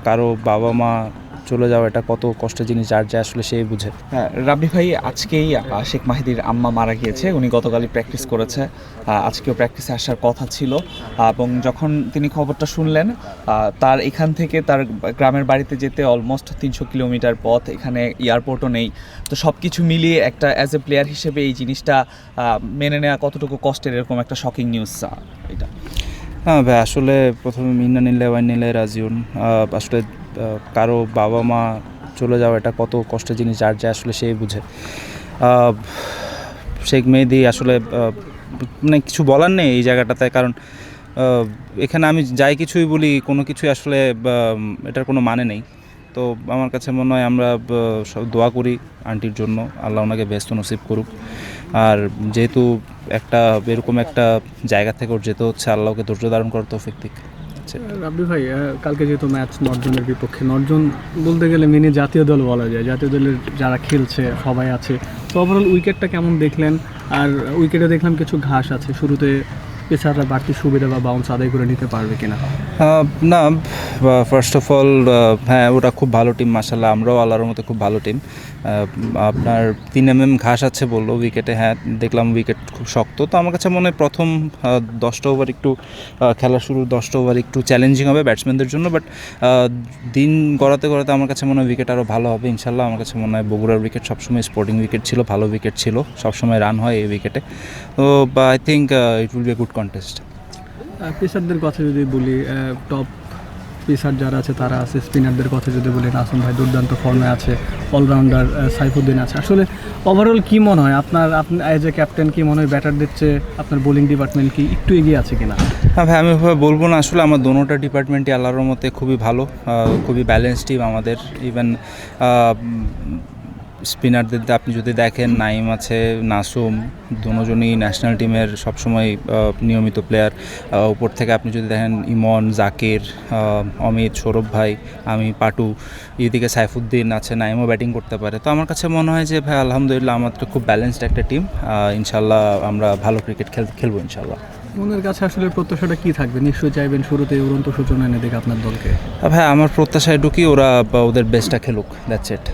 কারো বাবা মা চলে যাওয়া এটা কত কষ্টের জিনিস, যার যা আসলে সেই বুঝে। হ্যাঁ, রাব্বি ভাই, আজকেই শেখ মাহিদির আম্মা মারা গিয়েছে। উনি গতকালই প্র্যাকটিস করেছে, আজকেও প্র্যাকটিসে আসার কথা ছিল। এবং যখন তিনি খবরটা শুনলেন, তার এখান থেকে তার গ্রামের বাড়িতে যেতে অলমোস্ট 300 কিলোমিটার পথ, এখানে এয়ারপোর্টও নেই। তো সব কিছু মিলিয়ে একটা অ্যাজ এ প্লেয়ার হিসেবে এই জিনিসটা মেনে নেওয়া কতটুকু কষ্টের, এরকম একটা শকিং নিউজ এটা। হ্যাঁ ভাই, আসলে প্রথমে ইন্না নিলে ওয়াইন নিলে রাজিউন। আসলে কারো বাবা মা চলে যাওয়া এটা কত কষ্টের জিনিস, যার যা আসলে সেই বুঝে। শেখ মেহেদী আসলে মানে কিছু বলার নেই এই জায়গাটাতে, কারণ এখানে আমি যাই কিছুই বলি, কোনো কিছুই আসলে এটার কোনো মানে নেই। তো আমার কাছে মনে হয় আমরা সব দোয়া করি আন্টির জন্য, আল্লাহ ওনাকে ব্যস্ত নসিব করুক। আর যেহেতু এরকম একটা জায়গা থেকে ওর যেতে হচ্ছে, আল্লাহকে ধৈর্য ধারণ করার তৌফিক দিক। রাব্বি ভাই, কালকে যেহেতু ম্যাচ নর্থজনের বিপক্ষে, নর্থজন বলতে গেলে মিনি জাতীয় দল বলা যায়, জাতীয় দলের যারা খেলছে সবাই আছে। তো ওভারঅল উইকেটটা কেমন দেখলেন? আর উইকেটে দেখলাম কিছু ঘাস আছে, শুরুতে পেসাররা বাড়তি সুবিধা বা বাউন্স আদায় করে নিতে পারবে কিনা? না, ফার্স্ট অফ অল হ্যাঁ, ওরা খুব ভালো টিম, মাশাআল্লাহ। আমরাও আল্লাহর মতো খুব ভালো টিম। আপনার 3 mm ঘাস আছে বললো উইকেটে, হ্যাঁ দেখলাম উইকেট খুব শক্ত। তো আমার কাছে মনে হয় প্রথম 10টা ওভার একটু খেলা শুরু, 10টা ওভার একটু চ্যালেঞ্জিং হবে ব্যাটসম্যানদের জন্য, বাট দিন গড়াতে গড়াতে আমার কাছে মনে হয় উইকেট আরও ভালো হবে ইনশাল্লাহ। আমার কাছে মনে হয় বগুড়ার উইকেট সবসময় স্পোর্টিং উইকেট ছিল, ভালো উইকেট ছিল, সবসময় রান হয় এই উইকেটে। তো I think it will be a good contest. পেসারদের কথা যদি বলি, টপ পেসার যারা আছে তারা আছে। স্পিনারদের কথা যদি বলি, নাসুম ভাই দুর্দান্ত ফর্মে আছে, অলরাউন্ডার সাইফুদ্দিন আছে। আসলে ওভারঅল কী মনে হয় আপনার অ্যাজ এ ক্যাপ্টেন, কি মনে হয় ব্যাটারদের চেয়ে আপনার বোলিং ডিপার্টমেন্ট কি একটু এগিয়ে আছে কিনা? হ্যাঁ ভাই, আমি ওভাবে বলবো না। আসলে আমার দোনোটা ডিপার্টমেন্টই আল্লাহর মতে খুবই ভালো, খুবই ব্যালেন্স টিম আমাদের। ইভেন স্পিনারদের আপনি যদি দেখেন, নাইম আছে, নাসুম, দুজনই ন্যাশনাল টিমের সবসময় নিয়মিত প্লেয়ার। উপর থেকে আপনি যদি দেখেন ইমন, জাকির, অমিত, সৌরভ ভাই, আমি, পাটু, এদিকে সাইফুদ্দিন আছে, নাইমও ব্যাটিং করতে পারে। তো আমার কাছে মনে হয় যে ভাই আলহামদুলিল্লাহ আমাদের খুব ব্যালেন্সড একটা টিম। ইনশাল্লাহ আমরা ভালো ক্রিকেট খেলবো ইনশাল্লাহ। মনের কাছে আসলে প্রত্যাশাটা কী থাকবে? নিশ্চয়ই চাইবেন শুরুতে উড়ন্ত সূচনা এনে দেখে আপনার দলকে। ভাই আমার প্রত্যাশায় ঢুকি ওরা ওদের বেস্টটা খেলুক, দ্যাটস ইট।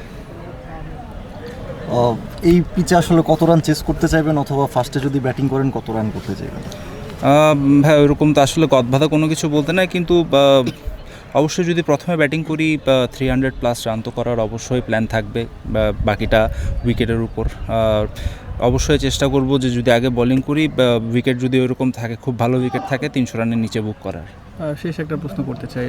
এই পিচে আসলে কত রান চেস করতে চাইবেন, অথবা ফার্স্টে যদি ব্যাটিং করেন কত রান করতে চাইবেন? ভাই ওইরকম তো আসলে গদবাধা কোনো কিছু বলতে নাই, কিন্তু অবশ্যই যদি প্রথমে ব্যাটিং করি 300+ রান তো করার অবশ্যই প্ল্যান থাকবে, বাকিটা উইকেটের উপর। অবশ্যই চেষ্টা করব যে যদি আগে বোলিং করি, উইকেট যদি ওইরকম থাকে, খুব ভালো উইকেট থাকে, 300 রানের নিচে বুক করার। শেষ একটা প্রশ্ন করতে চাই,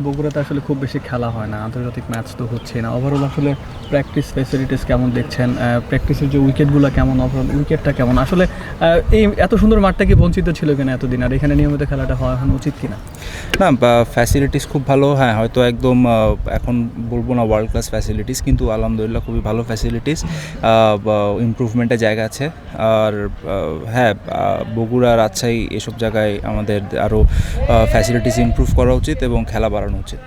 বগুড়াতে আসলে খুব বেশি খেলা হয় না, আন্তর্জাতিক ম্যাচ তো হচ্ছে না। ওভারঅল আসলে প্র্যাকটিস ফ্যাসিলিটিস কেমন দেখছেন? প্র্যাকটিসের যে উইকেটগুলো কেমন, ওভারঅল উইকেটটা কেমন? আসলে এই এত সুন্দর মাঠটা কি বঞ্চিত ছিল কিনা এতদিন, আর এখানে নিয়মিত খেলাটা হওয়া এখন উচিত কিনা? না, ফ্যাসিলিটিস খুব ভালো। হ্যাঁ, হয়তো একদম এখন বলবো না ওয়ার্ল্ড ক্লাস ফ্যাসিলিটিস, কিন্তু আলহামদুলিল্লাহ খুবই ভালো ফ্যাসিলিটিস, ইমপ্রুভমেন্টের জায়গা আছে। আর হ্যাঁ, বগুড়া, রাজশাহী এসব জায়গায় আমাদের আরও ফ্যাসিলিটিস ইমপ্রুভ করা উচিত এবং খেলা বাড়ানো উচিত।